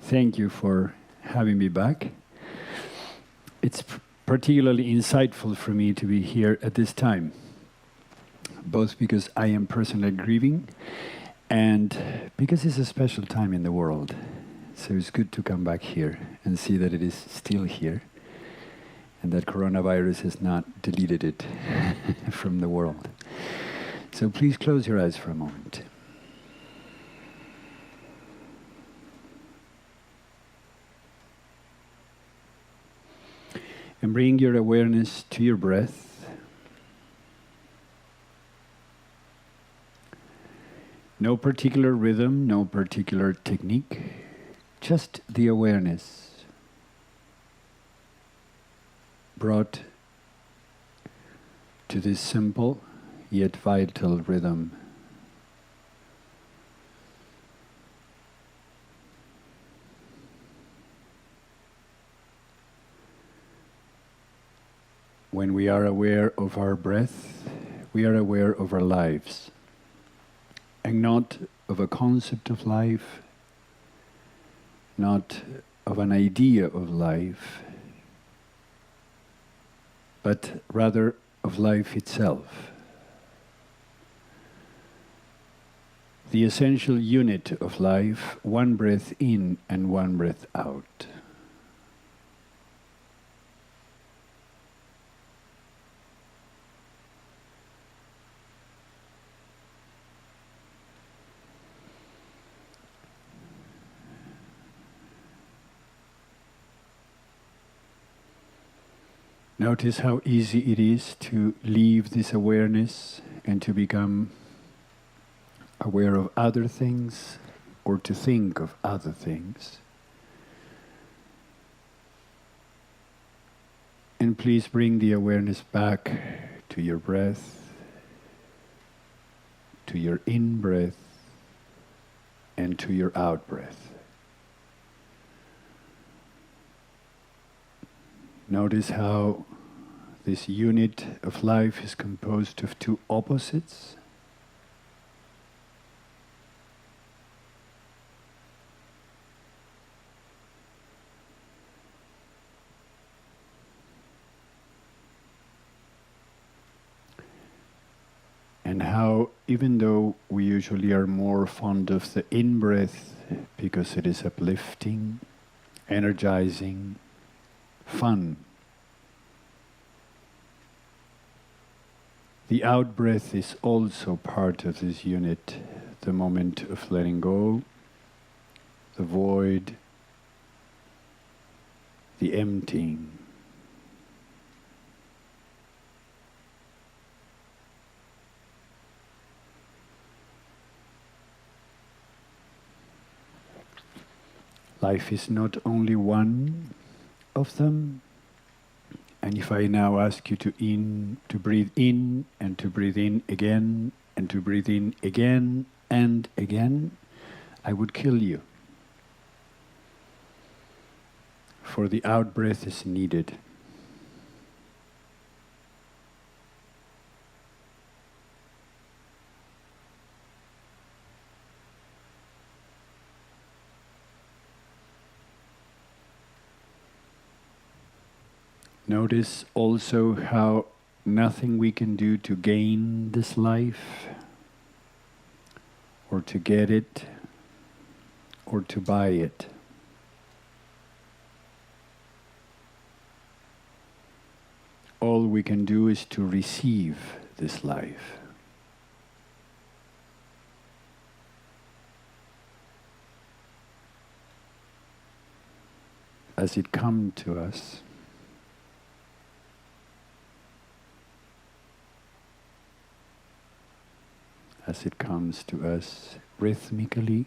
Thank you for having me back. It's particularly insightful for me to be here at this time, both because I am personally grieving and because it's a special time in the world. So it's good to come back here and see that it is still here and that coronavirus has not deleted it from the world. So please close your eyes for a moment. And bring your awareness to your breath. No particular rhythm, no particular technique, just the awareness brought to this simple yet vital rhythm. When we are aware of our breath, we are aware of our lives, and not of a concept of life, not of an idea of life, but rather of life itself. The essential unit of life, one breath in and one breath out. Notice how easy it is to leave this awareness and to become aware of other things or to think of other things. And please bring the awareness back to your breath, to your in-breath, and to your out-breath. Notice how this unit of life is composed of two opposites. And how, even though we usually are more fond of the in-breath because it is uplifting, energizing, fun, the out-breath is also part of this unit, the moment of letting go, the void, the emptying. Life is not only one of them, and if I now ask you to breathe in and to breathe in again and to breathe in again and again, I would kill you. For the out-breath is needed. Notice also how nothing we can do to gain this life, or to get it, or to buy it. All we can do is to receive this life. As it comes to us. As it comes to us rhythmically,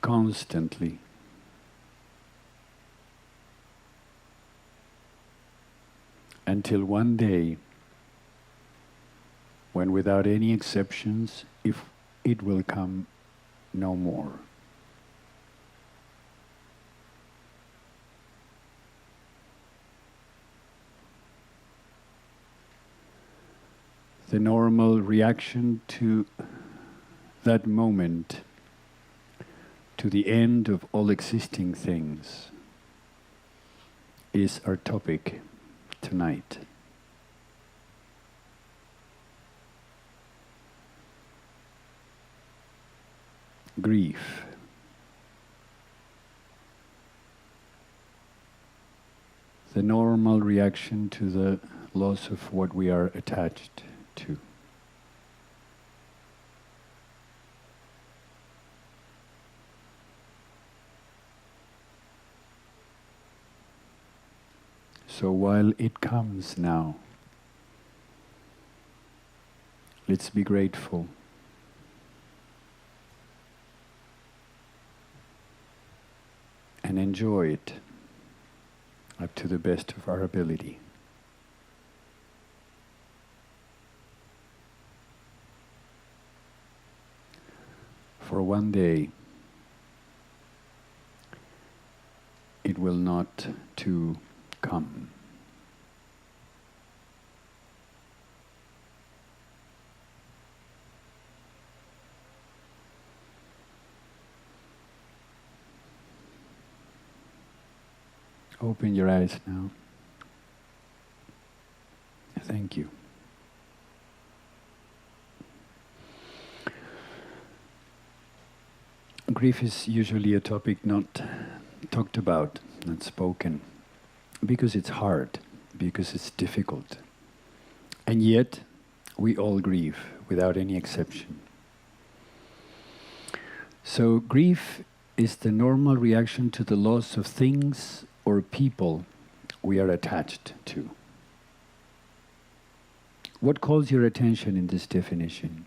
constantly, until one day, when without any exceptions, if it will come no more. The normal reaction to that moment to the end of all existing things is our topic tonight. Grief. The normal reaction to the loss of what we are attached to. So while it comes now, let's be grateful. And enjoy it up to the best of our ability. For one day, it will not to come. Open your eyes now. Thank you. Grief is usually a topic not talked about, not spoken, because it's hard, because it's difficult. And yet, we all grieve, without any exception. So grief is the normal reaction to the loss of things or people we are attached to. What calls your attention in this definition?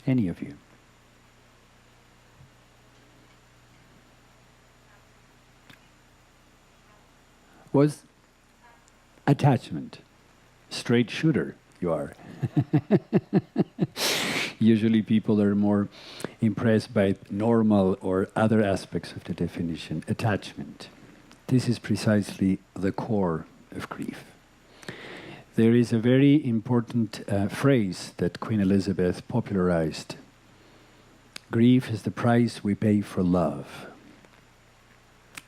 Any of you? Was attachment. Straight shooter, you are. Usually people are more impressed by normal or other aspects of the definition. Attachment. This is precisely the core of grief. There is a very important phrase that Queen Elizabeth popularized. Grief is the price we pay for love.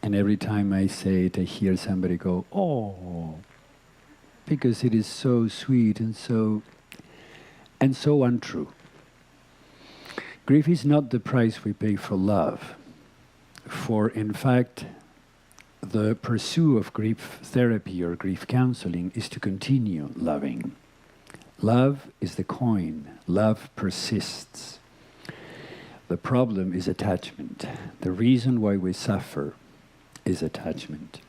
And every time I say it, I hear somebody go, oh, because it is so sweet and so untrue. Grief is not the price we pay for love. For in fact, the pursuit of grief therapy or grief counseling is to continue loving. Love is the coin. Love persists. The problem is attachment. The reason why we suffer is attachment.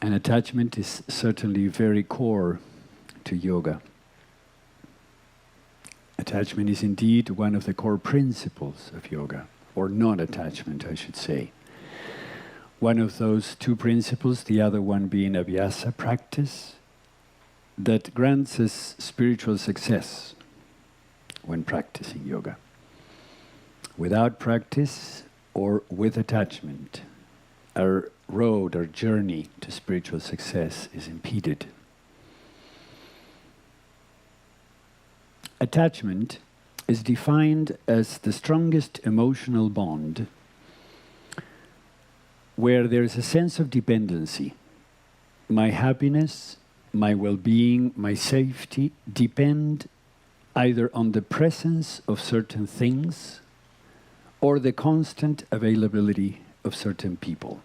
And attachment is certainly very core to yoga. Attachment is indeed one of the core principles of yoga, or non-attachment, I should say. One of those two principles, the other one being abhyasa practice, that grants us spiritual success when practicing yoga. Without practice or with attachment, our road, our journey to spiritual success is impeded. Attachment is defined as the strongest emotional bond where there is a sense of dependency. My happiness, my well-being, my safety depend either on the presence of certain things or the constant availability of certain people.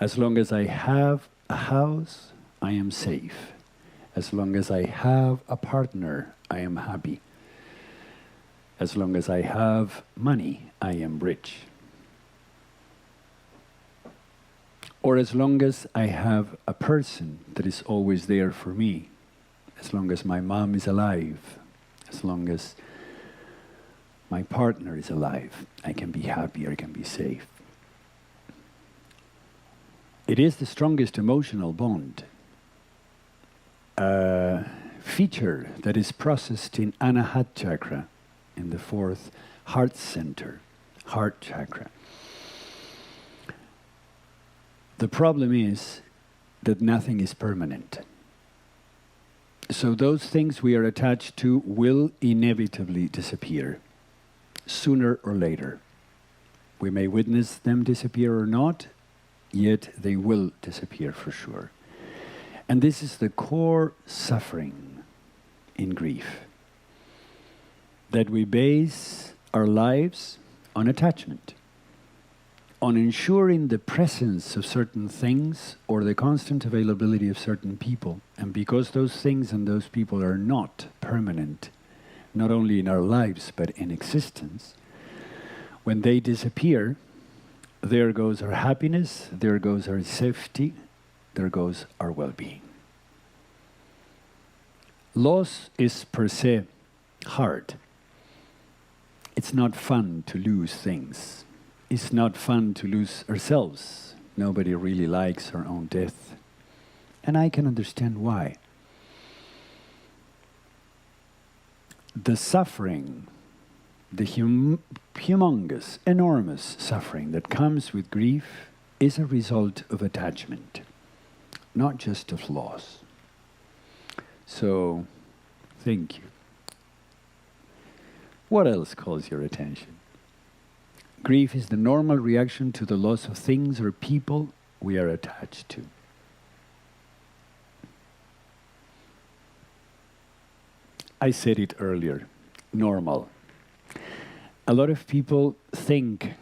As long as I have a house, I am safe. As long as I have a partner, I am happy. As long as I have money, I am rich. Or as long as I have a person that is always there for me, as long as my mom is alive, as long as my partner is alive, I can be happy, I can be safe. It is the strongest emotional bond. A feature that is processed in Anahat chakra, in the fourth heart center, heart chakra. The problem is that nothing is permanent. So those things we are attached to will inevitably disappear, sooner or later. We may witness them disappear or not, yet they will disappear for sure. And this is the core suffering in grief, that we base our lives on attachment, on ensuring the presence of certain things or the constant availability of certain people. And because those things and those people are not permanent, not only in our lives but in existence, when they disappear, there goes our happiness, there goes our safety, there goes our well-being. Loss is per se hard. It's not fun to lose things. It's not fun to lose ourselves. Nobody really likes our own death. And I can understand why. The suffering, the humongous, enormous suffering that comes with grief is a result of attachment, not just of loss. So, thank you. What else calls your attention? Grief is the normal reaction to the loss of things or people we are attached to. I said it earlier, normal. A lot of people think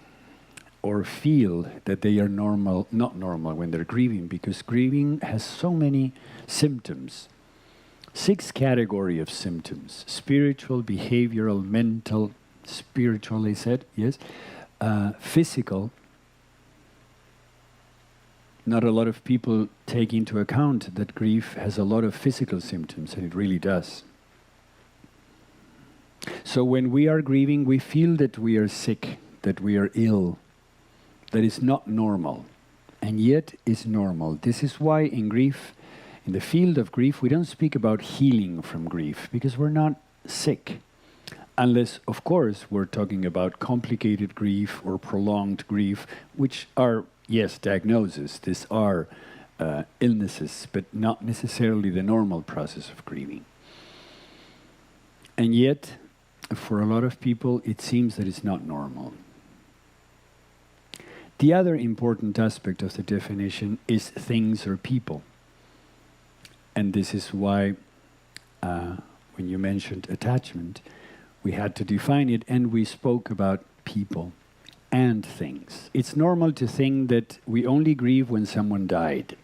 or feel that they are normal, not normal when they're grieving, because grieving has so many symptoms. 6 categories of symptoms: spiritual, behavioral, mental, spiritual, I said, yes, physical. Not a lot of people take into account that grief has a lot of physical symptoms, and it really does. So when we are grieving, we feel that we are sick, that we are ill, that is not normal, and yet is normal. This is why in grief, in the field of grief, we don't speak about healing from grief, because we're not sick. Unless, of course, we're talking about complicated grief or prolonged grief, which are, yes, diagnoses. These are illnesses, but not necessarily the normal process of grieving. And yet, for a lot of people, it seems that it's not normal. The other important aspect of the definition is things or people. And this is why, when you mentioned attachment, we had to define it, and we spoke about people and things. It's normal to think that we only grieve when someone died.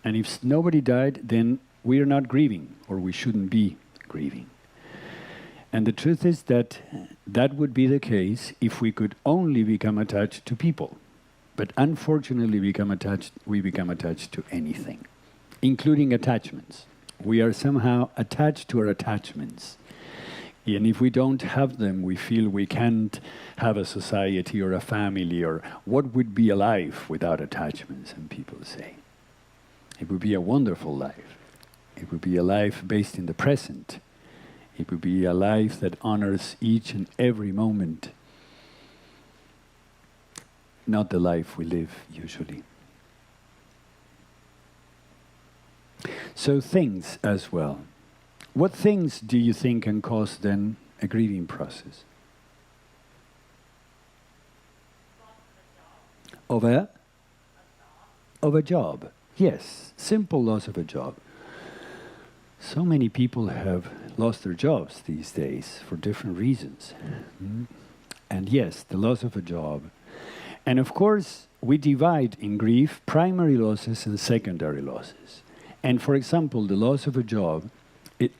And if nobody died, then we are not grieving, or we shouldn't be grieving. And the truth is that that would be the case if we could only become attached to people. But unfortunately, we become attached to anything, including attachments. We are somehow attached to our attachments. And if we don't have them, we feel we can't have a society or a family, or what would be a life without attachments, and people say. It would be a wonderful life. It would be a life based in the present. It would be a life that honors each and every moment, not the life we live usually. So things as well. What things do you think can cause then a grieving process? Of a job. Yes, simple loss of a job. So many people have lost their jobs these days for different reasons. And yes, the loss of a job. And of course, we divide in grief primary losses and secondary losses. And for example, the loss of a job,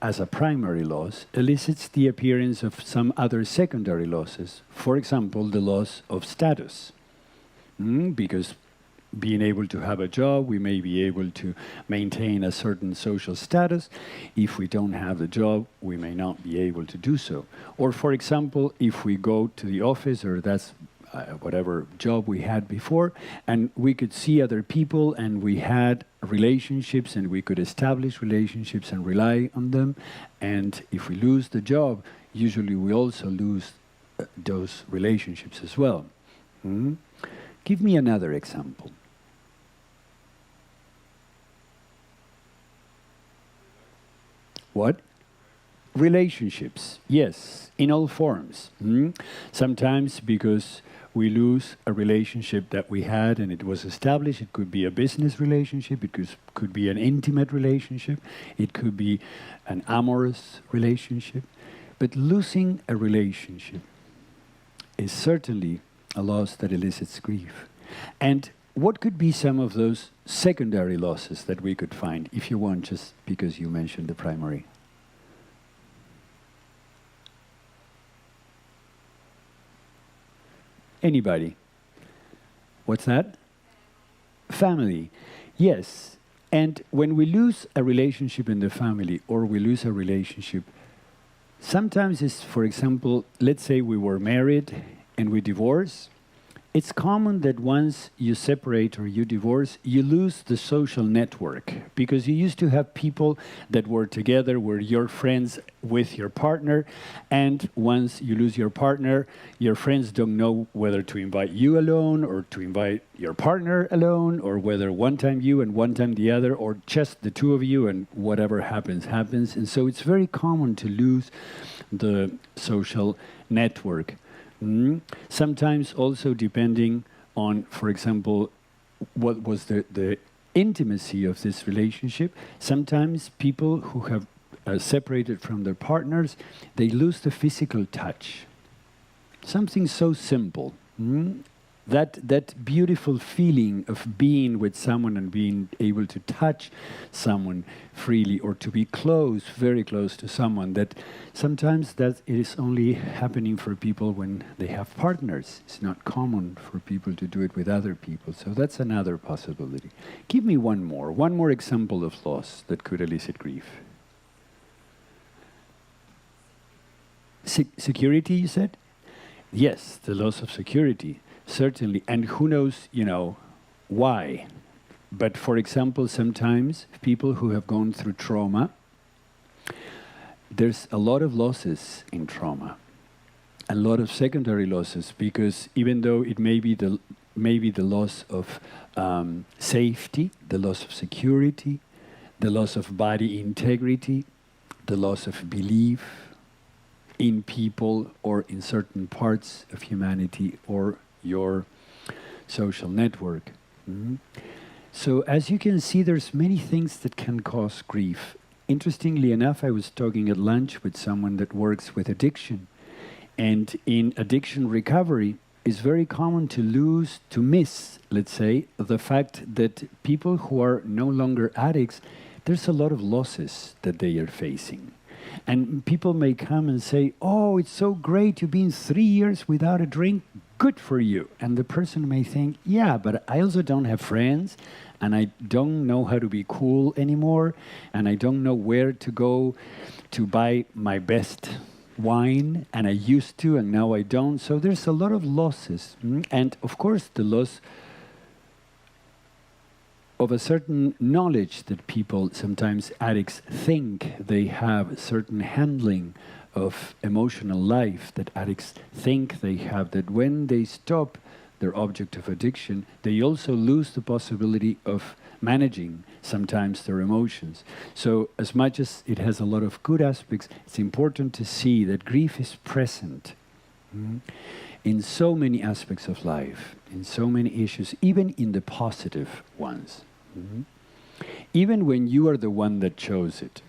as a primary loss, elicits the appearance of some other secondary losses. For example, the loss of status. Because being able to have a job, we may be able to maintain a certain social status. If we don't have the job, we may not be able to do so. Or for example, if we go to the office, or that's whatever job we had before, and we could see other people, and we had relationships, and we could establish relationships and rely on them. And if we lose the job, usually we also lose those relationships as well. Give me another example. What? Relationships, yes, in all forms. Sometimes because we lose a relationship that we had and it was established. It could be a business relationship, it could be an intimate relationship, it could be an amorous relationship. But losing a relationship is certainly a loss that elicits grief. And what could be some of those secondary losses that we could find, if you want, just because you mentioned the primary? Anybody? What's that? Family. Yes. And when we lose a relationship in the family, or we lose a relationship, sometimes it's, for example, let's say we were married and we divorce. It's common that once you separate or you divorce, you lose the social network, because you used to have people that were together, were your friends with your partner, and once you lose your partner, your friends don't know whether to invite you alone or to invite your partner alone, or whether one time you and one time the other, or just the two of you, and whatever happens, happens. And so it's very common to lose the social network. Sometimes also depending on, for example, what was the intimacy of this relationship. Sometimes people who have separated from their partners, they lose the physical touch. Something so simple. That beautiful feeling of being with someone and being able to touch someone freely, or to be close, very close to someone, that sometimes that is only happening for people when they have partners. It's not common for people to do it with other people. So that's another possibility. Give me one more example of loss that could elicit grief. Security, you said? Yes, the loss of security. Certainly, and who knows, why. But for example, sometimes people who have gone through trauma, there's a lot of losses in trauma, a lot of secondary losses, because even though it may be the loss of safety, the loss of security, the loss of body integrity, the loss of belief in people or in certain parts of humanity or your social network. So as you can see, there's many things that can cause grief. Interestingly enough, I was talking at lunch with someone that works with addiction. And in addiction recovery, it's very common to miss, let's say, the fact that people who are no longer addicts, there's a lot of losses that they are facing. And people may come and say, oh, it's so great, you've been 3 years without a drink, good for you. And the person may think, yeah, but I also don't have friends, and I don't know how to be cool anymore, and I don't know where to go to buy my best wine, and I used to, and now I don't. So there's a lot of losses. And of course, the loss of a certain knowledge that people, sometimes addicts, think they have, a certain handling of emotional life that addicts think they have, that when they stop their object of addiction, they also lose the possibility of managing sometimes their emotions. So as much as it has a lot of good aspects, it's important to see that grief is present in so many aspects of life, in so many issues, even in the positive ones. Even when you are the one that chose it.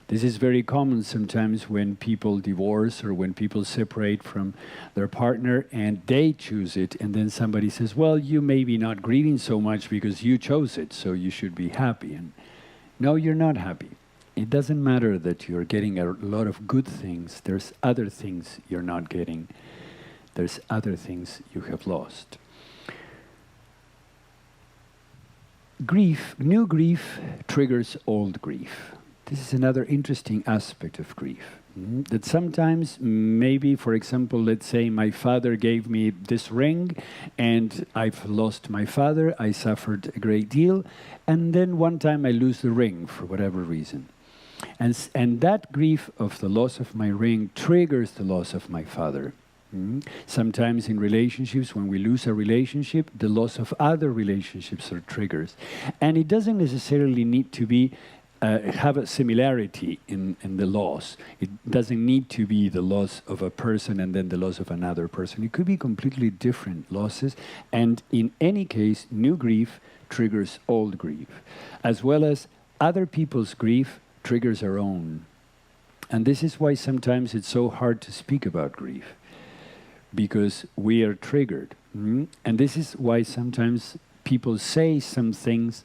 This is very common sometimes when people divorce or when people separate from their partner and they choose it, and then somebody says, well, you may be not grieving so much because you chose it, so you should be happy. And no, you're not happy. It doesn't matter that you're getting a lot of good things. There's other things you're not getting. There's other things you have lost. Grief, new grief triggers old grief. This is another interesting aspect of grief. That sometimes, maybe, for example, let's say my father gave me this ring and I've lost my father, I suffered a great deal, and then one time I lose the ring for whatever reason. And that grief of the loss of my ring triggers the loss of my father. Sometimes in relationships, when we lose a relationship, the loss of other relationships are triggers. And it doesn't necessarily need to be have a similarity in the loss. It doesn't need to be the loss of a person and then the loss of another person. It could be completely different losses. And in any case, new grief triggers old grief, as well as other people's grief triggers our own. And this is why sometimes it's so hard to speak about grief, because we are triggered. And this is why sometimes people say some things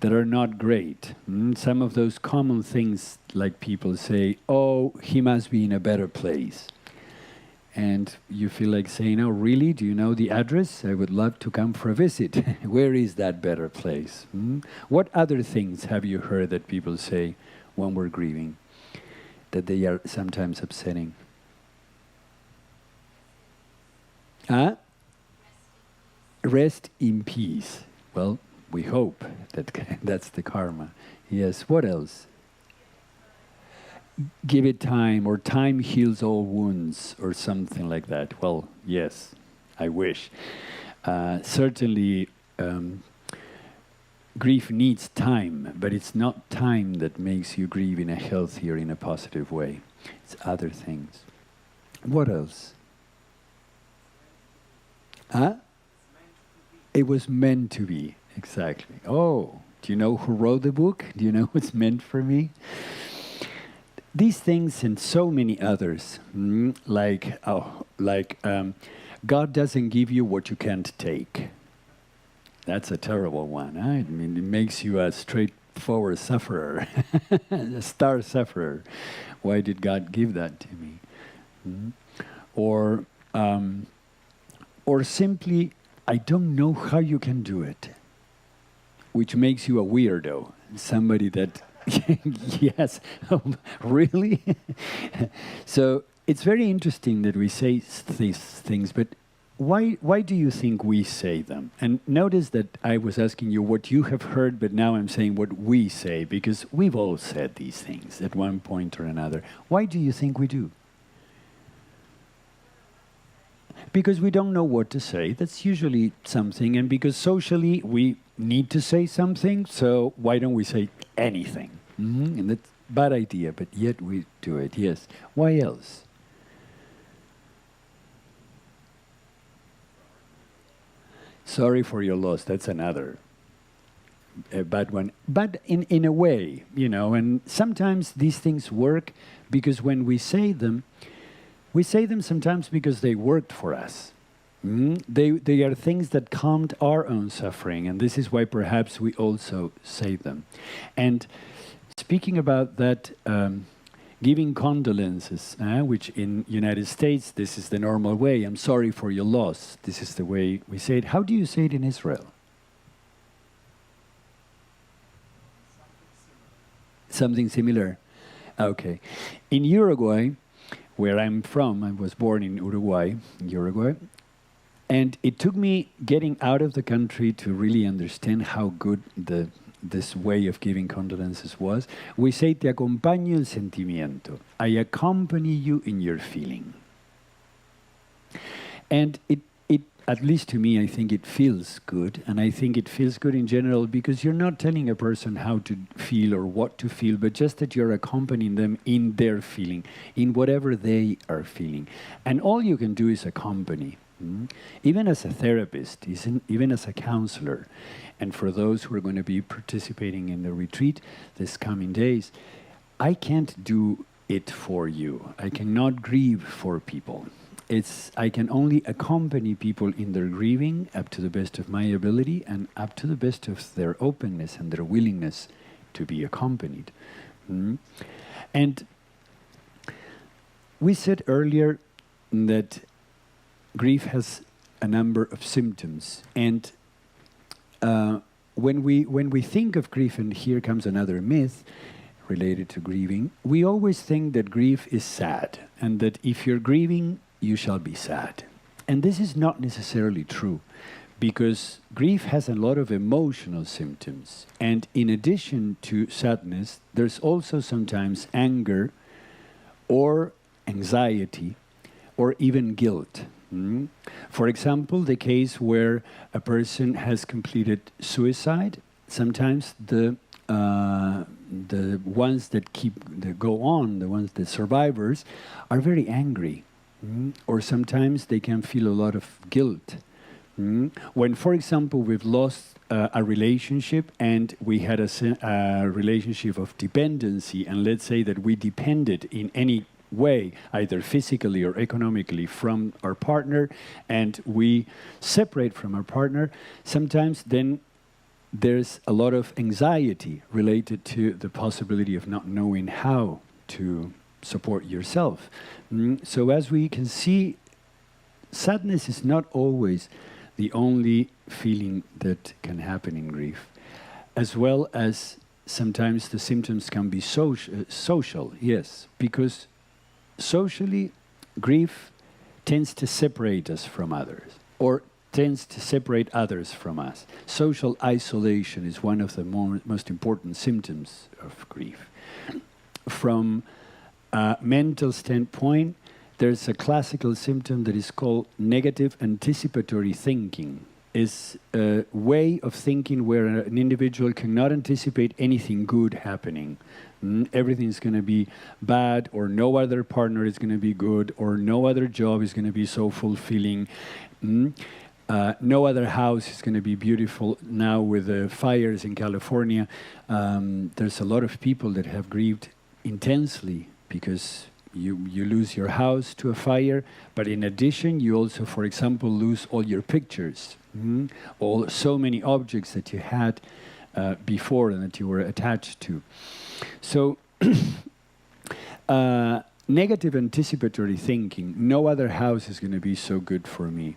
that are not great. Some of those common things, like people say, oh, he must be in a better place. And you feel like saying, oh, really? Do you know the address? I would love to come for a visit. Where is that better place? What other things have you heard that people say when we're grieving, that they are sometimes upsetting? Huh? Rest in peace. Well, we hope that that's the karma. Yes, what else? Give it time, or time heals all wounds, or something like that. Well, yes, I wish. Certainly, grief needs time, but it's not time that makes you grieve in a healthy or in a positive way. It's other things. What else? Huh? It was meant to be. Exactly. Oh, do you know who wrote the book? Do you know what's meant for me? These things and so many others, God doesn't give you what you can't take. That's a terrible one. Huh? I mean, it makes you a straightforward sufferer, a star sufferer. Why did God give that to me? Or simply, I don't know how you can do it, which makes you a weirdo, somebody that, yes, really? So it's very interesting that we say these things, but why do you think we say them? And notice that I was asking you what you have heard, but now I'm saying what we say, because we've all said these things at one point or another. Why do you think we do? Because we don't know what to say. That's usually something. And because socially we need to say something, so why don't we say anything? And that's a bad idea, but yet we do it, yes. Why else? Sorry for your loss, that's another bad one. But in a way, and sometimes these things work because when we say them sometimes because they worked for us. They are things that calmed our own suffering, and this is why perhaps we also say them. And speaking about that, giving condolences, which in United States, this is the normal way. I'm sorry for your loss. This is the way we say it. How do you say it in Israel? Something similar. Okay. In Uruguay, where I'm from, I was born in Uruguay, and it took me getting out of the country to really understand how good this way of giving condolences was. We say, te acompaño el sentimiento. I accompany you in your feeling. And it, at least to me, I think it feels good. And I think it feels good in general because you're not telling a person how to feel or what to feel, but just that you're accompanying them in their feeling, in whatever they are feeling. And all you can do is accompany. Even as a therapist, even as a counselor, and for those who are going to be participating in the retreat this coming days, I can't do it for you. I cannot grieve for people. I can only accompany people in their grieving up to the best of my ability and up to the best of their openness and their willingness to be accompanied. And we said earlier that grief has a number of symptoms, and when we think of grief, and here comes another myth related to grieving, we always think that grief is sad, and that if you're grieving, you shall be sad. And this is not necessarily true, because grief has a lot of emotional symptoms, and in addition to sadness, there's also sometimes anger or anxiety or even guilt. For example, the case where a person has completed suicide sometimes the ones that go on, the ones that survivors, are very angry. Or sometimes they can feel a lot of guilt. When, for example, we've lost a relationship and we had a relationship of dependency, and let's say that we depended in any way, either physically or economically, from our partner, and we separate from our partner, sometimes then there's a lot of anxiety related to the possibility of not knowing how to support yourself. So as we can see, sadness is not always the only feeling that can happen in grief, as well as sometimes the symptoms can be social, yes, because socially, grief tends to separate us from others, or tends to separate others from us. Social isolation is one of the most important symptoms of grief. From a mental standpoint, there's a classical symptom that is called negative anticipatory thinking. It's a way of thinking where an individual cannot anticipate anything good happening. Everything's going to be bad, or no other partner is going to be good, or no other job is going to be so fulfilling. No other house is going to be beautiful. Now with the fires in California, there's a lot of people that have grieved intensely because you lose your house to a fire, but in addition, you also, for example, lose all your pictures, so many objects that you had before and that you were attached to. So, negative anticipatory thinking, no other house is going to be so good for me.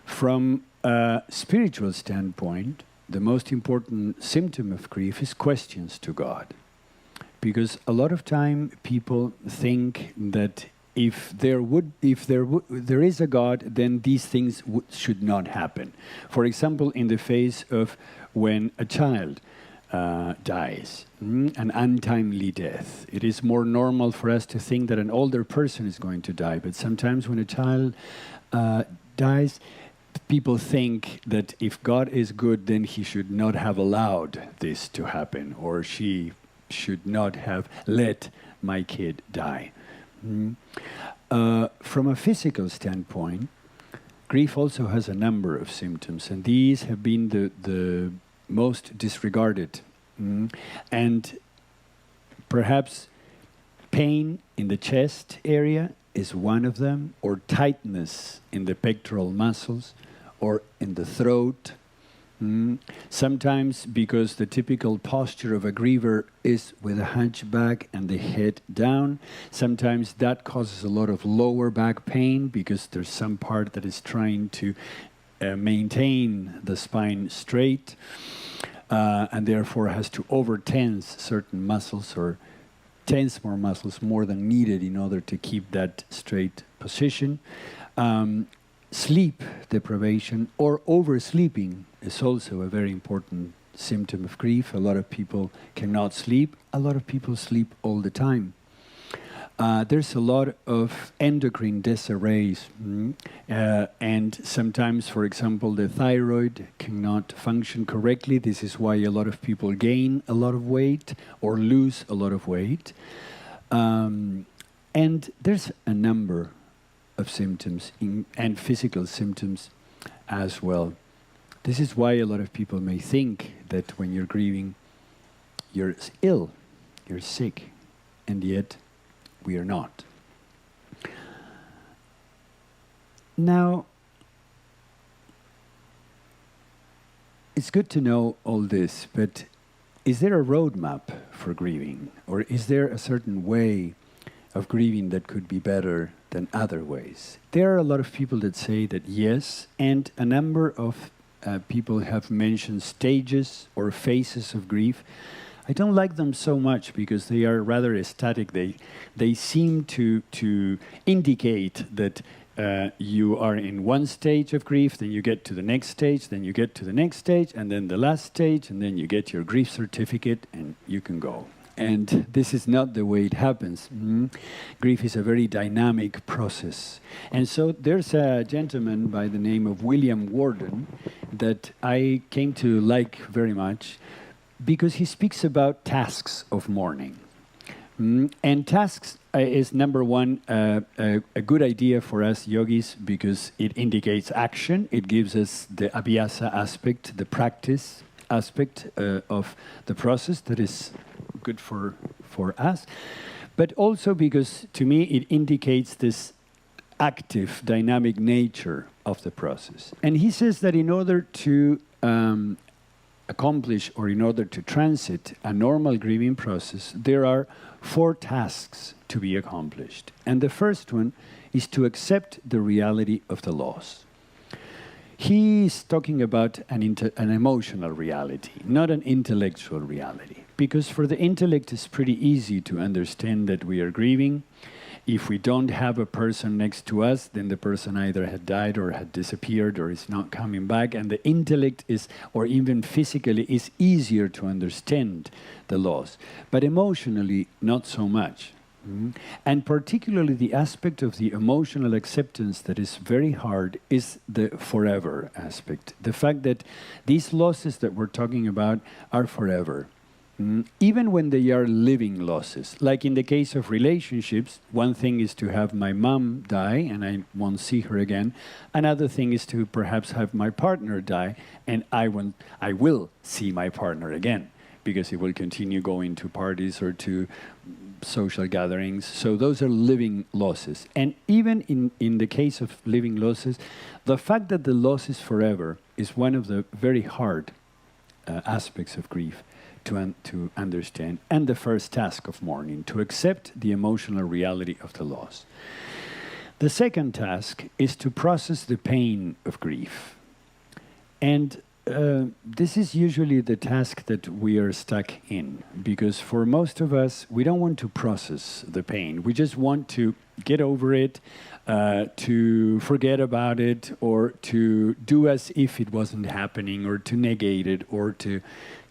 From a spiritual standpoint, the most important symptom of grief is questions to God. Because a lot of time people think that if there is a God, then these things should not happen. For example, in the phase of when a child dies, an untimely death. It is more normal for us to think that an older person is going to die, but sometimes when a child dies, people think that if God is good, then he should not have allowed this to happen, or she should not have let my kid die. From a physical standpoint, grief also has a number of symptoms, and these have been the most disregarded. And perhaps pain in the chest area is one of them, or tightness in the pectoral muscles, or in the throat. Sometimes because the typical posture of a griever is with a hunchback and the head down, sometimes that causes a lot of lower back pain because there's some part that is trying to maintain the spine straight and therefore has to over-tense certain muscles or tense more muscles more than needed in order to keep that straight position. Sleep deprivation or oversleeping is also a very important symptom of grief. A lot of people cannot sleep. A lot of people sleep all the time. There's a lot of endocrine disarrays. And sometimes, for example, the thyroid cannot function correctly. This is why a lot of people gain a lot of weight or lose a lot of weight. And there's a number of symptoms and physical symptoms as well. This is why a lot of people may think that when you're grieving, you're ill, you're sick, and yet we are not. Now, it's good to know all this, but is there a roadmap for grieving? Or is there a certain way of grieving that could be better than other ways? There are a lot of people that say that yes, and a number of people have mentioned stages or phases of grief. I don't like them so much because they are rather static. They seem to indicate that you are in one stage of grief, then you get to the next stage, then you get to the next stage, and then the last stage, and then you get your grief certificate and you can go. And this is not the way it happens. Grief is a very dynamic process. And so there's a gentleman by the name of William Worden, that I came to like very much because he speaks about tasks of mourning. And tasks is number one a good idea for us yogis because it indicates action. It gives us the abhyasa aspect, the practice aspect of the process that is good for us. But also because, to me, it indicates this active, dynamic nature of the process. And he says that in order to accomplish or in order to transit a normal grieving process, there are 4 tasks to be accomplished. And the first one is to accept the reality of the loss. He's talking about an emotional reality, not an intellectual reality. Because for the intellect, it's pretty easy to understand that we are grieving. If we don't have a person next to us, then the person either had died or had disappeared or is not coming back. And the intellect is, or even physically, is easier to understand the loss. But emotionally, not so much. And particularly the aspect of the emotional acceptance that is very hard is the forever aspect. The fact that these losses that we're talking about are forever. Even when they are living losses. Like in the case of relationships, one thing is to have my mom die and I won't see her again. Another thing is to perhaps have my partner die and I will see my partner again because he will continue going to parties or to social gatherings. So those are living losses. And even in the case of living losses, the fact that the loss is forever is one of the very hard aspects of grief to understand, and the first task of mourning, to accept the emotional reality of the loss. The second task is to process the pain of grief. And this is usually the task that we are stuck in, because for most of us, we don't want to process the pain. We just want to get over it, to forget about it, or to do as if it wasn't happening, or to negate it, or to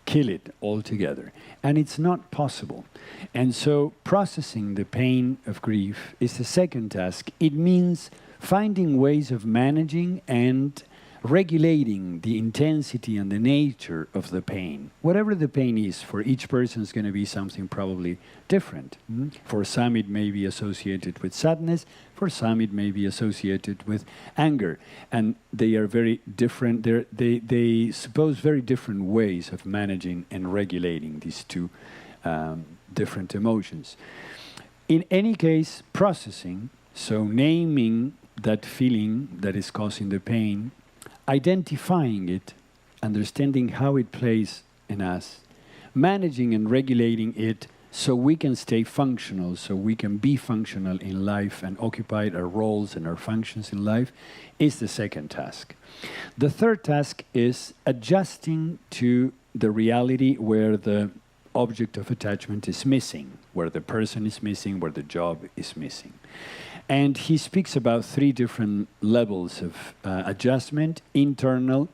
kill it altogether. And it's not possible. And so processing the pain of grief is the second task. It means finding ways of managing and regulating the intensity and the nature of the pain. Whatever the pain is, for each person is going to be something probably different. For some it may be associated with sadness, for some it may be associated with anger. And they are very different, they suppose very different ways of managing and regulating these two different emotions. In any case, processing, so naming that feeling that is causing the pain, identifying it, understanding how it plays in us, managing and regulating it so we can stay functional, so we can be functional in life and occupy our roles and our functions in life, is the second task. The third task is adjusting to the reality where the object of attachment is missing, where the person is missing, where the job is missing. And he speaks about 3 different levels of adjustment. Internal,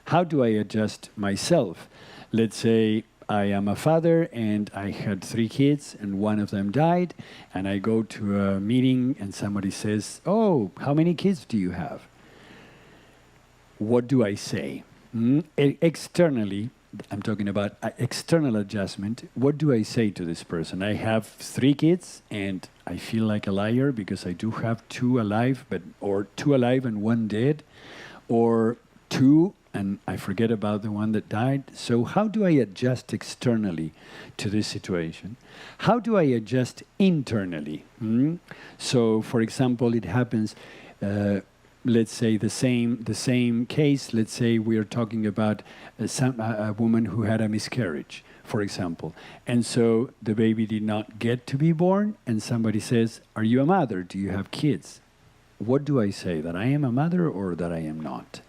how do I adjust myself? Let's say I am a father and I had 3 kids and one of them died, and I go to a meeting and somebody says, "Oh, how many kids do you have?" What do I say? Externally, I'm talking about external adjustment. What do I say to this person? I have 3 kids and I feel like a liar because I do have 2 alive, or 2 alive and 1 dead, or 2 and I forget about the one that died. So how do I adjust externally to this situation? How do I adjust internally? So, for example, it happens. Let's say the same case. Let's say we are talking about a woman who had a miscarriage, for example, and so the baby did not get to be born, and somebody says, "Are you a mother? Do you have kids?" What do I say? That I am a mother or that I am not?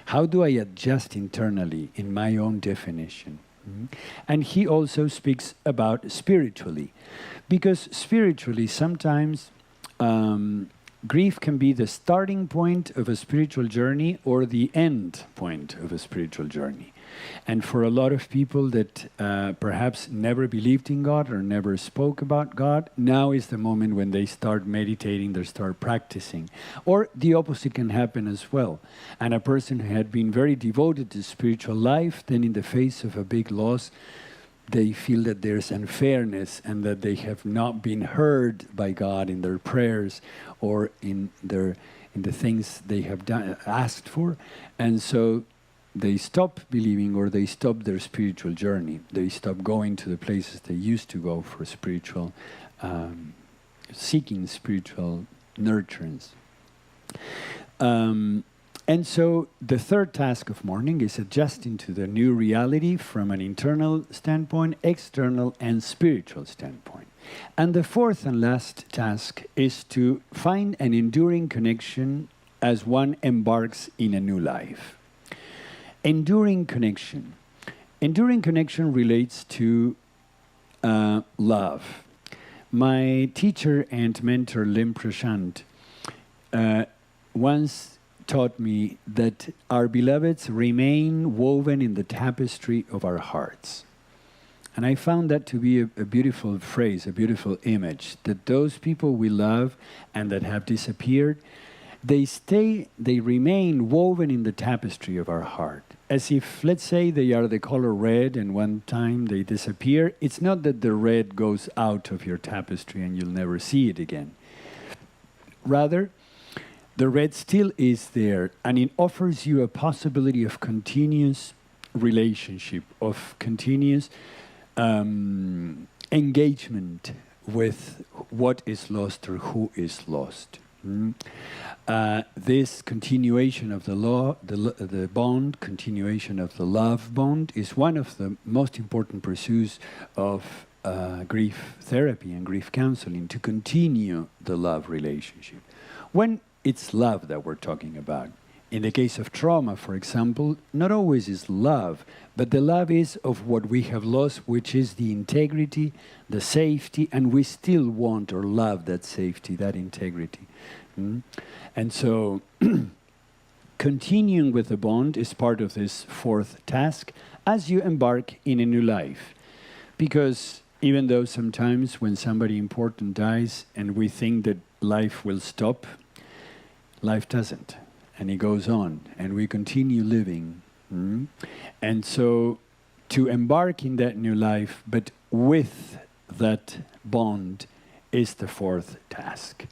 How do I adjust internally in my own definition? And he also speaks about spiritually, because spiritually sometimes grief can be the starting point of a spiritual journey or the end point of a spiritual journey. And for a lot of people that perhaps never believed in God or never spoke about God, now is the moment when they start meditating, they start practicing. Or the opposite can happen as well. And a person who had been very devoted to spiritual life, then in the face of a big loss, they feel that there's unfairness and that they have not been heard by God in their prayers or in the things they have done, asked for. And so they stop believing, or they stop their spiritual journey. They stop going to the places they used to go for spiritual, seeking spiritual nurturance. And so the third task of mourning is adjusting to the new reality from an internal standpoint, external and spiritual standpoint. And the fourth and last task is to find an enduring connection as one embarks in a new life. Enduring connection. Enduring connection relates to love. My teacher and mentor, Lim Prashant, once taught me that our beloveds remain woven in the tapestry of our hearts. And I found that to be a beautiful phrase, a beautiful image, that those people we love and that have disappeared, they remain woven in the tapestry of our heart. As if, let's say, they are the color red and one time they disappear. It's not that the red goes out of your tapestry and you'll never see it again. Rather, the red still is there, and it offers you a possibility of continuous relationship, of continuous engagement with what is lost or who is lost. This continuation of the bond, continuation of the love bond, is one of the most important pursuits of grief therapy and grief counseling, to continue the love relationship. When it's love that we're talking about. In the case of trauma, for example, not always is love, but the love is of what we have lost, which is the integrity, the safety, and we still want or love that safety, that integrity. And so, continuing with the bond is part of this fourth task as you embark in a new life. Because even though sometimes when somebody important dies and we think that life will stop, life doesn't, and it goes on, and we continue living. And so, to embark in that new life, but with that bond, is the fourth task.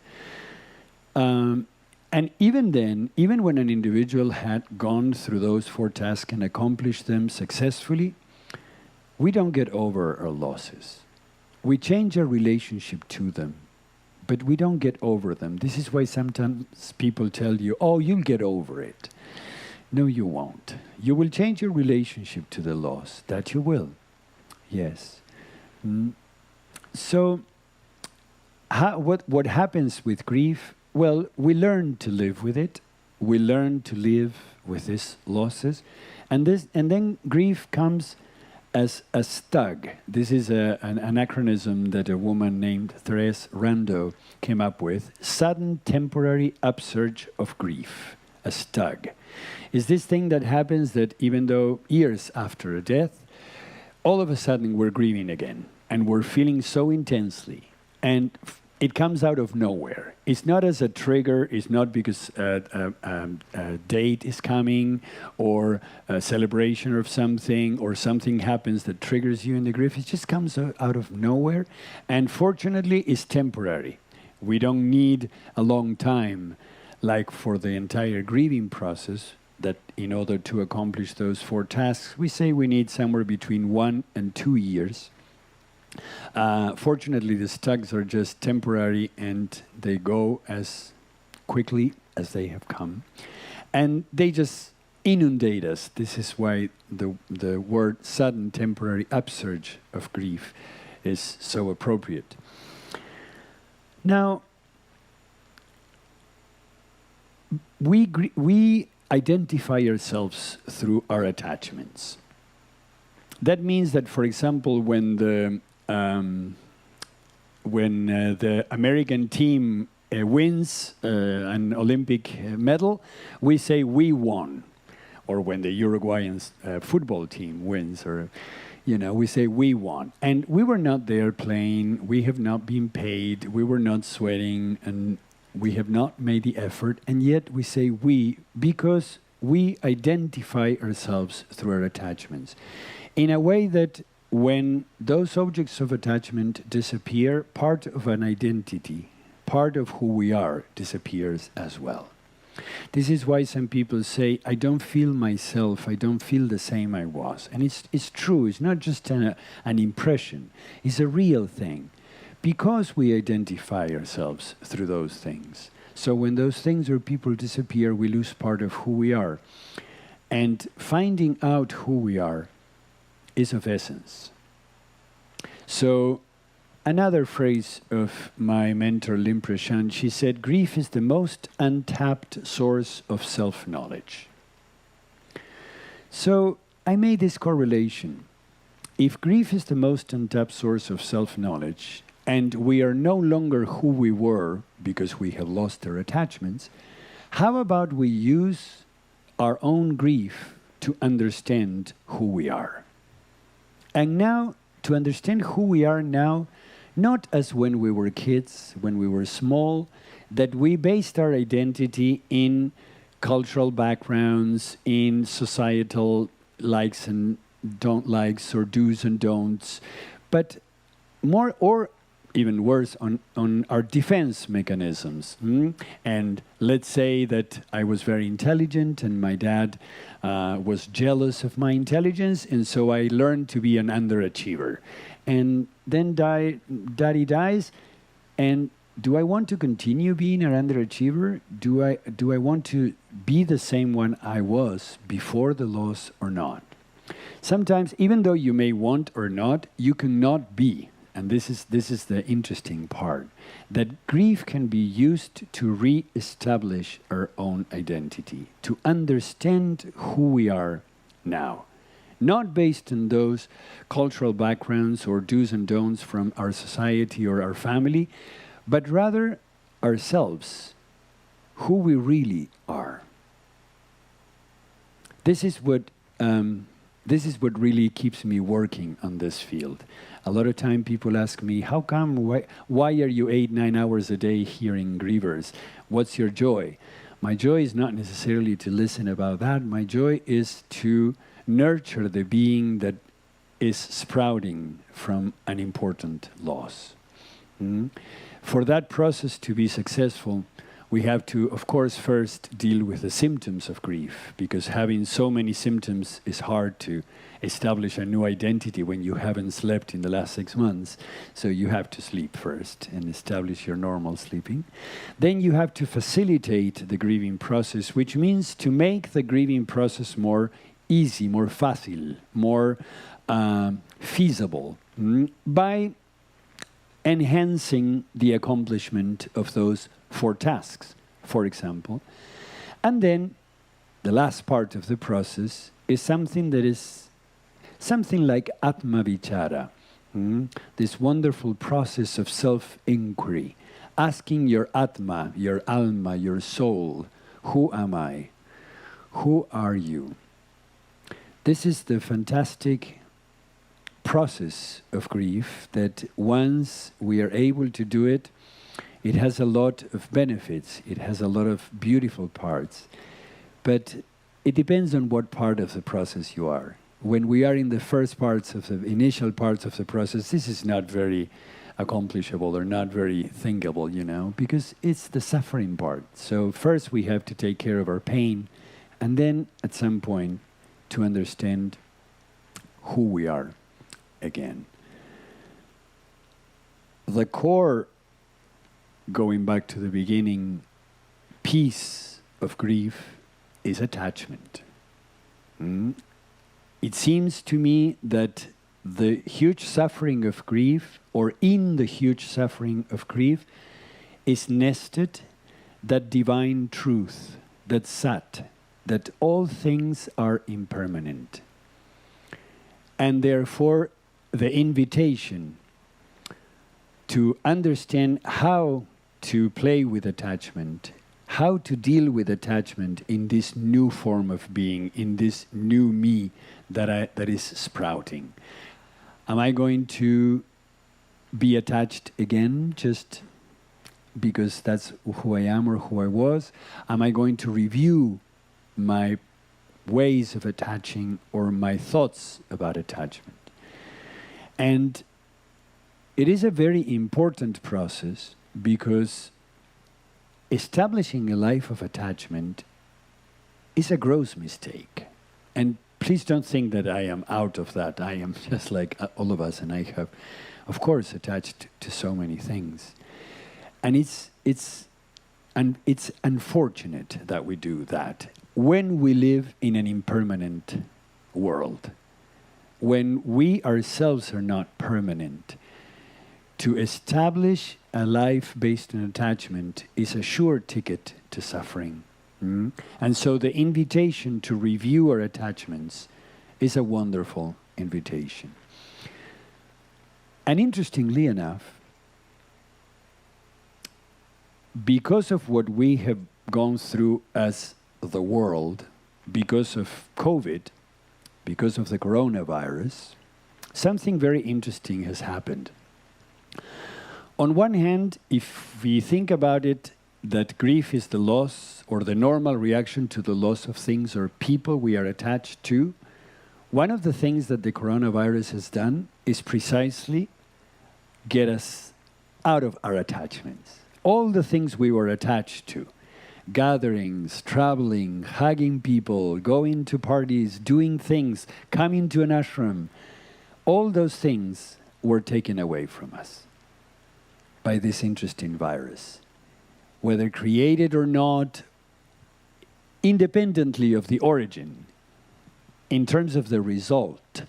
And even then, even when an individual had gone through those four tasks and accomplished them successfully, we don't get over our losses. We change our relationship to them, but we don't get over them. This is why sometimes people tell you, oh, you'll get over it. No, you won't. You will change your relationship to the loss. That you will. Yes. So, what happens with grief? Well, we learn to live with it. We learn to live with these losses. And then grief comes as a stug. This is an anachronism that a woman named Therese Rando came up with. Sudden temporary upsurge of grief, a stug. Is this thing that happens that even though years after a death, all of a sudden we're grieving again and we're feeling so intensely, and it comes out of nowhere. It's not as a trigger, it's not because a date is coming or a celebration of something or something happens that triggers you in the grief. It just comes out of nowhere, and fortunately it's temporary. We don't need a long time like for the entire grieving process, that in order to accomplish those four tasks, we say we need somewhere between 1 and 2 years. Fortunately, the stugs are just temporary and they go as quickly as they have come. And they just inundate us. This is why the word sudden temporary upsurge of grief is so appropriate. Now, we identify ourselves through our attachments. That means that, for example, when the American team wins an Olympic medal, we say we won. Or when the Uruguayan football team wins, or we say we won. And we were not there playing, we have not been paid, we were not sweating, and we have not made the effort, and yet we say we because we identify ourselves through our attachments. In a way that when those objects of attachment disappear, part of an identity, part of who we are, disappears as well. This is why some people say, I don't feel myself, I don't feel the same I was. And it's true, it's not just an impression, it's a real thing. Because we identify ourselves through those things. So when those things or people disappear, we lose part of who we are. And finding out who we are is of essence. So another phrase of my mentor, Limpa Shan, she said, grief is the most untapped source of self-knowledge. So I made this correlation. If grief is the most untapped source of self-knowledge, and we are no longer who we were because we have lost our attachments, how about we use our own grief to understand who we are? And now, to understand who we are now, not as when we were kids, when we were small, that we based our identity in cultural backgrounds, in societal likes and don't likes, or do's and don'ts, but more, or even worse, on our defense mechanisms. And let's say that I was very intelligent and my dad was jealous of my intelligence, and so I learned to be an underachiever. And then daddy dies, and do I want to continue being an underachiever? Do I want to be the same one I was before the loss or not? Sometimes, even though you may want or not, you cannot be. And this is the interesting part, that grief can be used to re-establish our own identity, to understand who we are now. Not based on those cultural backgrounds or do's and don'ts from our society or our family, but rather ourselves, who we really are. This is what really keeps me working on this field. A lot of time people ask me, how come, why are you 8-9 hours a day hearing grievers? What's your joy? My joy is not necessarily to listen about that. My joy is to nurture the being that is sprouting from an important loss. For that process to be successful, we have to, of course, first deal with the symptoms of grief, because having so many symptoms is hard to establish a new identity when you haven't slept in the last 6 months. So you have to sleep first and establish your normal sleeping. Then you have to facilitate the grieving process, which means to make the grieving process more easy, more fácil, more feasible, by enhancing the accomplishment of those 4 tasks, for example. And then the last part of the process is something that is something like Atma Vichara, this wonderful process of self-inquiry, asking your Atma, your Alma, your soul, who am I? Who are you? This is the fantastic process of grief that once we are able to do it, it has a lot of benefits, it has a lot of beautiful parts, but it depends on what part of the process you are. When we are in the first parts of the initial parts of the process, this is not very accomplishable or not very thinkable, because it's the suffering part. So first we have to take care of our pain, and then at some point to understand who we are again. The core, going back to the beginning, piece of grief is attachment. It seems to me that the huge suffering of grief, or in the huge suffering of grief, is nested that divine truth, that sat, that all things are impermanent. And therefore, the invitation to understand how to play with attachment, how to deal with attachment in this new form of being, in this new me that is sprouting. Am I going to be attached again just because that's who I am or who I was? Am I going to review my ways of attaching or my thoughts about attachment? And it is a very important process because establishing a life of attachment is a gross mistake. And please don't think that I am out of that. I am just like all of us, and I have, of course, attached to so many things. And it's unfortunate that we do that when we live in an impermanent world, when we ourselves are not permanent. To establish a life based on attachment is a sure ticket to suffering. And so the invitation to review our attachments is a wonderful invitation. And interestingly enough, because of what we have gone through as the world, because of COVID, because of the coronavirus, something very interesting has happened. On one hand, if we think about it, that grief is the loss or the normal reaction to the loss of things or people we are attached to, one of the things that the coronavirus has done is precisely get us out of our attachments. All the things we were attached to, gatherings, traveling, hugging people, going to parties, doing things, coming to an ashram, all those things were taken away from us by this interesting virus. Whether created or not, independently of the origin, in terms of the result,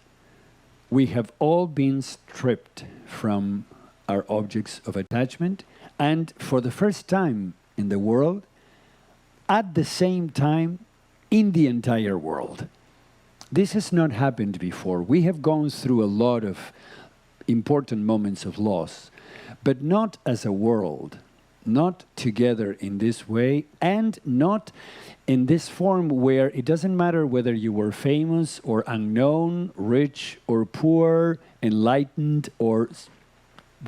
we have all been stripped from our objects of attachment, and for the first time in the world, at the same time, in the entire world. This has not happened before. We have gone through a lot of important moments of loss, but not as a world. Not together in this way, and not in this form where it doesn't matter whether you were famous or unknown, rich or poor, enlightened or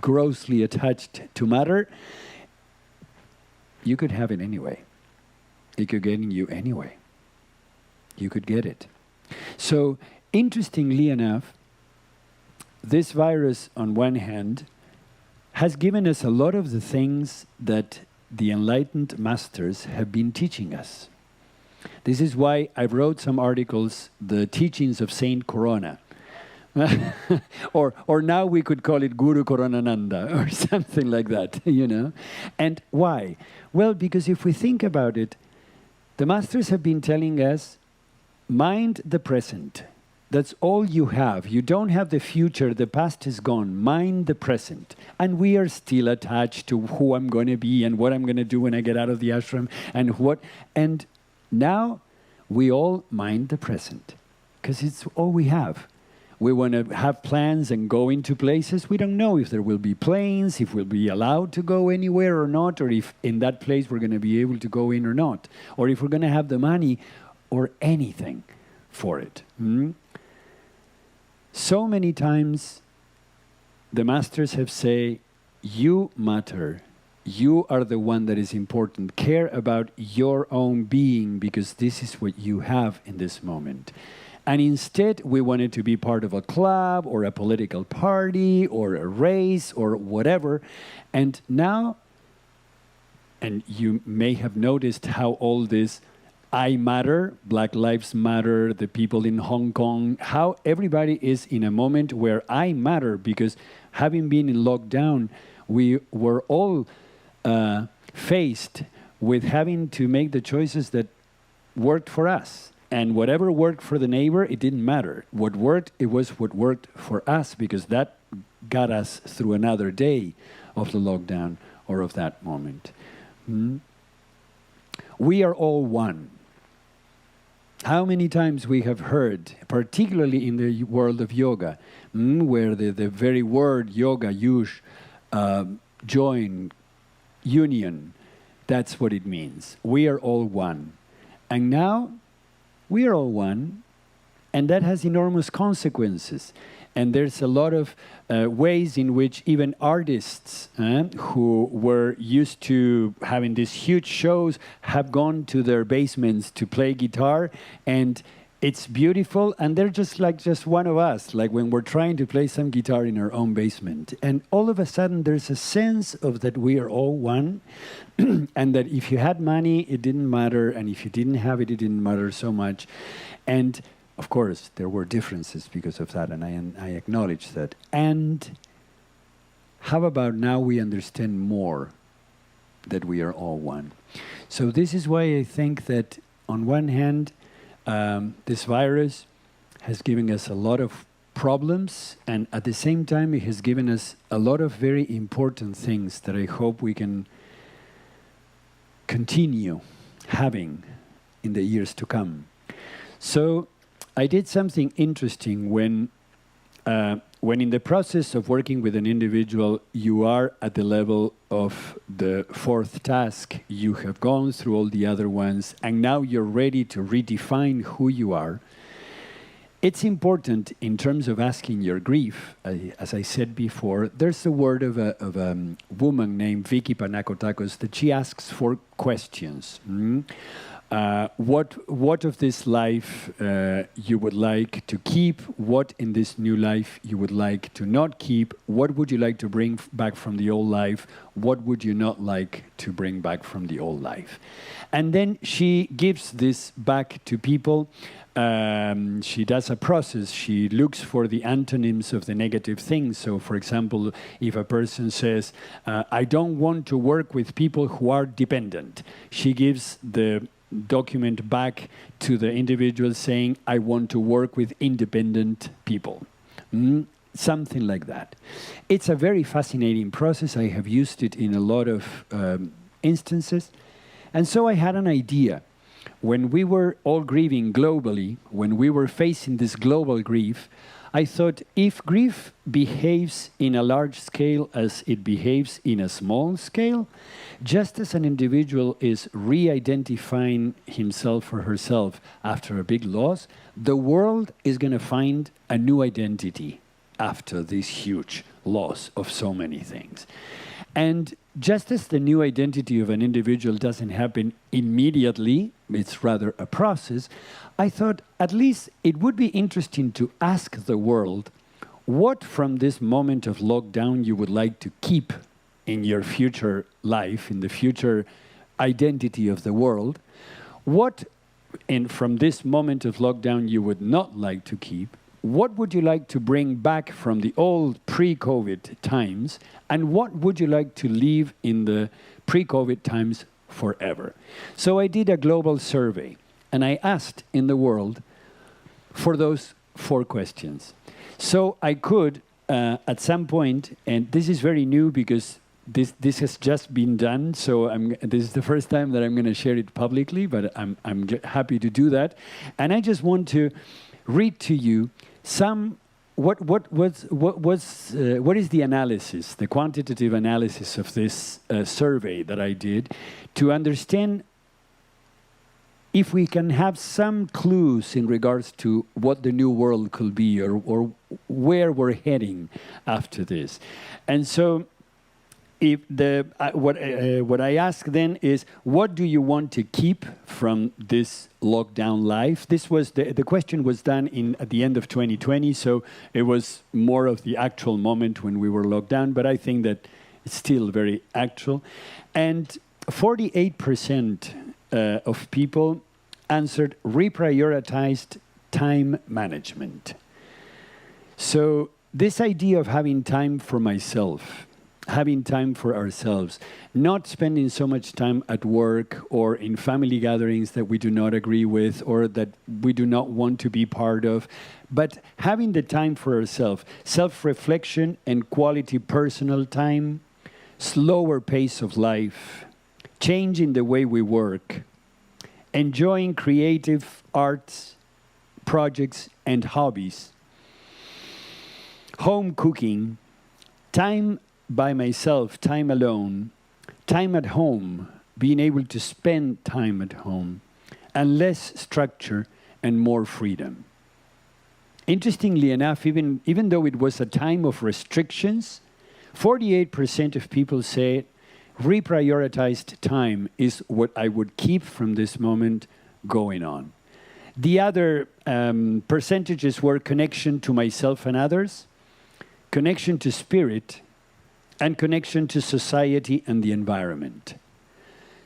grossly attached to matter. You could have it anyway. It could get in you anyway. You could get it. So, interestingly enough, this virus, on one hand, has given us a lot of the things that the enlightened masters have been teaching us. This is why I wrote some articles, the teachings of Saint Corona. or now we could call it Guru Coronananda or something like that, you know. And why? Well, because if we think about it, the masters have been telling us, mind the present. That's all you have. You don't have the future. The past is gone. Mind the present. And we are still attached to who I'm going to be and what I'm going to do when I get out of the ashram and what. And now we all mind the present because it's all we have. We want to have plans and go into places. We don't know if there will be planes, if we'll be allowed to go anywhere or not, or if in that place we're going to be able to go in or not, or if we're going to have the money or anything for it. So many times the masters have said, you matter. You are the one that is important. Care about your own being because this is what you have in this moment. And instead, we wanted to be part of a club or a political party or a race or whatever. And now, and you may have noticed how all this I matter, Black Lives Matter, the people in Hong Kong, how everybody is in a moment where I matter because having been in lockdown, we were all faced with having to make the choices that worked for us. And whatever worked for the neighbor, it didn't matter. What worked, it was what worked for us because that got us through another day of the lockdown or of that moment. We are all one. How many times we have heard, particularly in the world of yoga, where the very word yoga, yush, join, union. That's what it means. We are all one. And now, we are all one, and that has enormous consequences. And there's a lot of ways in which even artists who were used to having these huge shows have gone to their basements to play guitar, and it's beautiful, and they're just one of us, like when we're trying to play some guitar in our own basement. And all of a sudden, there's a sense of that we are all one, and that if you had money, it didn't matter, and if you didn't have it, it didn't matter so much. And of course, there were differences because of that, and I acknowledge that. And how about now we understand more that we are all one? So this is why I think that, on one hand, this virus has given us a lot of problems, and at the same time, it has given us a lot of very important things that I hope we can continue having in the years to come. So I did something interesting when in the process of working with an individual, you are at the level of the fourth task. You have gone through all the other ones, and now you're ready to redefine who you are. It's important in terms of asking your grief. As I said before, there's a word of a woman named Vicky Panacotakos that she asks for questions. What of this life you would like to keep? What in this new life you would like to not keep? What would you like to bring back from the old life? What would you not like to bring back from the old life? And then she gives this back to people. She does a process. She looks for the antonyms of the negative things. So, for example, if a person says, I don't want to work with people who are dependent, she gives the document back to the individual saying, I want to work with independent people. Something like that. It's a very fascinating process. I have used it in a lot of instances. And so I had an idea. When we were all grieving globally, when we were facing this global grief, I thought, if grief behaves in a large scale as it behaves in a small scale, just as an individual is re-identifying himself or herself after a big loss, the world is going to find a new identity after this huge loss of so many things. And just as the new identity of an individual doesn't happen immediately, it's rather a process, I thought at least it would be interesting to ask the world what from this moment of lockdown you would like to keep in your future life, in the future identity of the world, what from this moment of lockdown you would not like to keep, what would you like to bring back from the old pre-COVID times, and what would you like to leave in the pre-COVID times forever? So I did a global survey, and I asked in the world for those 4 questions. So I could, at some point, and this is very new because this has just been done, so this is the first time that I'm going to share it publicly, but I'm happy to do that. And I just want to read to you what is the analysis, the quantitative analysis of this survey that I did, to understand if we can have some clues in regards to what the new world could be, or where we're heading after this. And so if what I ask then is, what do you want to keep from this lockdown life? This was the question was done at the end of 2020, so it was more of the actual moment when we were locked down, but I think that it's still very actual. And 48% of people answered reprioritized time management. So this idea of having time for myself, having time for ourselves, not spending so much time at work or in family gatherings that we do not agree with or that we do not want to be part of, but having the time for ourselves, self-reflection and quality personal time, slower pace of life, changing the way we work, enjoying creative arts, projects and hobbies, home cooking, time by myself, time alone, time at home, being able to spend time at home, and less structure and more freedom. Interestingly enough, even though it was a time of restrictions, 48% of people say reprioritized time is what I would keep from this moment going on. The other percentages were connection to myself and others, connection to spirit, and connection to society and the environment.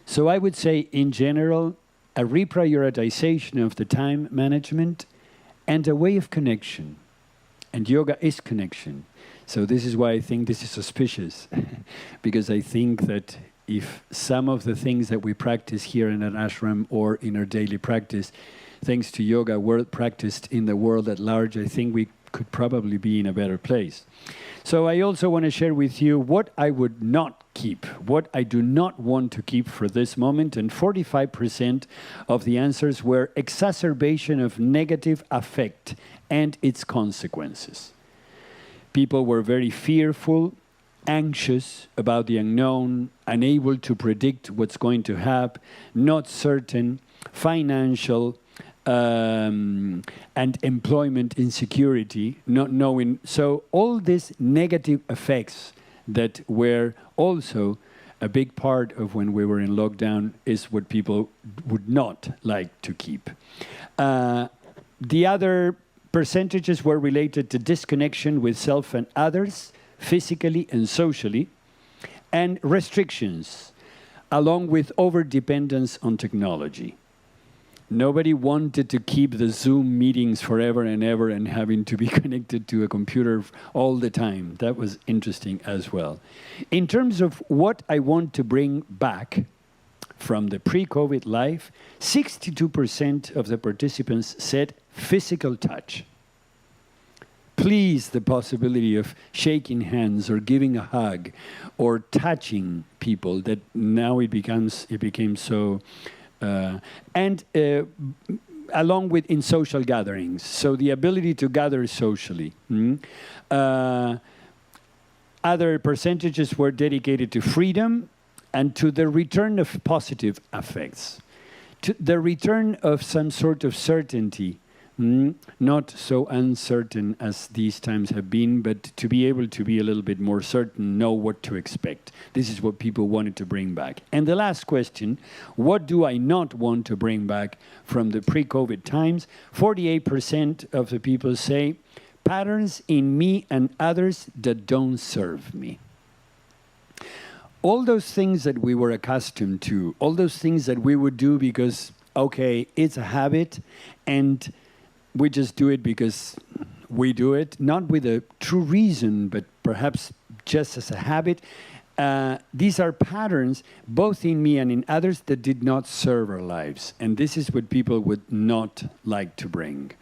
So I would say, in general, a reprioritization of the time management and a way of connection. And yoga is connection. So this is why I think this is auspicious. Because I think that if some of the things that we practice here in an ashram or in our daily practice, thanks to yoga, were practiced in the world at large, I think we could probably be in a better place. So I also want to share with you what I would not keep, what I do not want to keep for this moment, and 45% of the answers were exacerbation of negative affect and its consequences. People were very fearful, anxious about the unknown, unable to predict what's going to happen, not certain, financial, and employment insecurity, not knowing. So all these negative effects that were also a big part of when we were in lockdown is what people would not like to keep. The other percentages were related to disconnection with self and others, physically and socially, and restrictions, along with over-dependence on technology. Nobody wanted to keep the Zoom meetings forever and ever and having to be connected to a computer all the time. That was interesting as well. In terms of what I want to bring back from the pre-COVID life, 62% of the participants said physical touch. Please, the possibility of shaking hands or giving a hug or touching people, that now it became so... along with in social gatherings, so the ability to gather socially. Other percentages were dedicated to freedom and to the return of positive effects, to the return of some sort of certainty, not so uncertain as these times have been, but to be able to be a little bit more certain, know what to expect. This is what people wanted to bring back. And the last question, what do I not want to bring back from the pre-COVID times? 48% of the people say, patterns in me and others that don't serve me. All those things that we were accustomed to, all those things that we would do because, okay, it's a habit, and we just do it because we do it, not with a true reason, but perhaps just as a habit. These are patterns, both in me and in others, that did not serve our lives. And this is what people would not like to bring.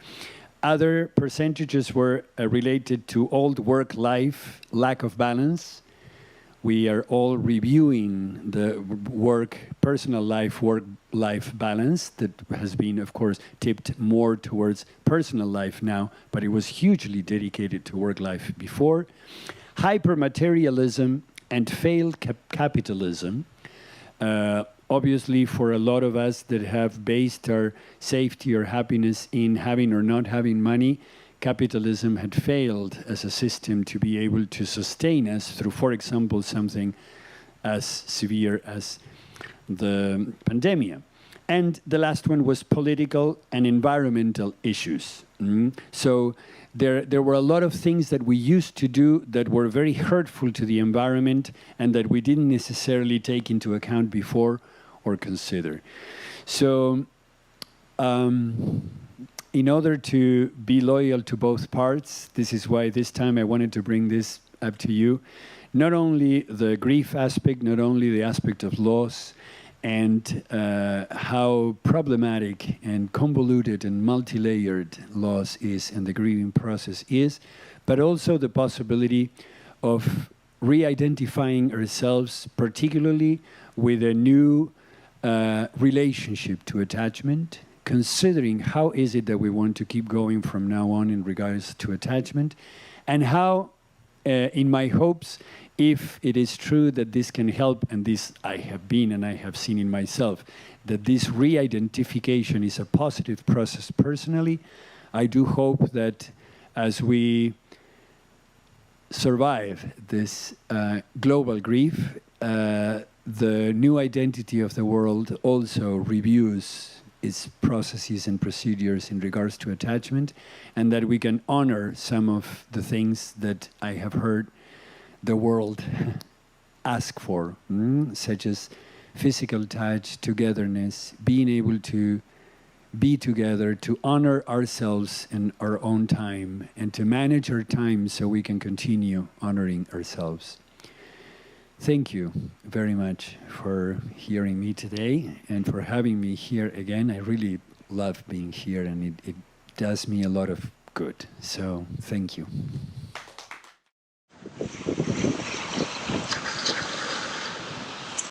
Other percentages were related to old work-life, lack of balance. We are all reviewing the personal life, work-life balance that has been, of course, tipped more towards personal life now, but it was hugely dedicated to work life before. Hypermaterialism and failed capitalism. Obviously, for a lot of us that have based our safety or happiness in having or not having money, capitalism had failed as a system to be able to sustain us through, for example, something as severe as the pandemic. And the last one was political and environmental issues. So there were a lot of things that we used to do that were very hurtful to the environment and that we didn't necessarily take into account before or consider. So in order to be loyal to both parts, this is why this time I wanted to bring this up to you. Not only the grief aspect, not only the aspect of loss, and how problematic and convoluted and multi-layered loss is and the grieving process is, but also the possibility of re-identifying ourselves, particularly with a new relationship to attachment, considering how is it that we want to keep going from now on in regards to attachment, and how in my hopes, if it is true that this can help, and this I have been and I have seen in myself, that this re-identification is a positive process personally, I do hope that as we survive this global grief, the new identity of the world also reviews its processes and procedures in regards to attachment, and that we can honor some of the things that I have heard the world ask for, such as physical touch, togetherness, being able to be together, to honor ourselves in our own time, and to manage our time so we can continue honoring ourselves. Thank you very much for hearing me today and for having me here again. I really love being here, and it does me a lot of good. So thank you.